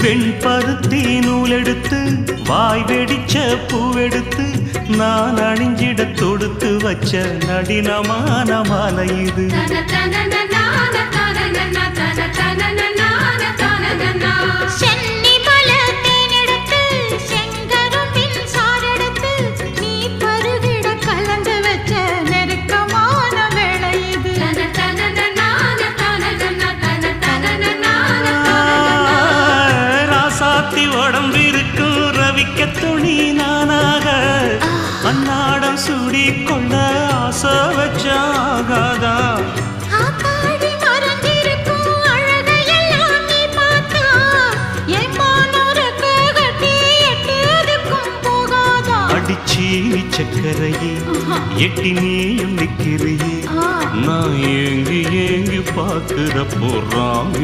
வெண்பருத்தி நூலெடுத்து வாய் வெடிச்ச பூவெடுத்து நான் அணிஞ்சிட தொடுத்து வச்ச நடினமான மாலை இது. உடம்பிருக்கும் ரவிக்க துணி நானாக அன்னாடம் சூடி கொள்ள ஆசை வச்சாகாதா. அடிச்சி சக்கரையே எட்டி நீயும் நிக்கிறியே நான் ஏங்கி ஏங்கி பார்க்கிற போறாங்க.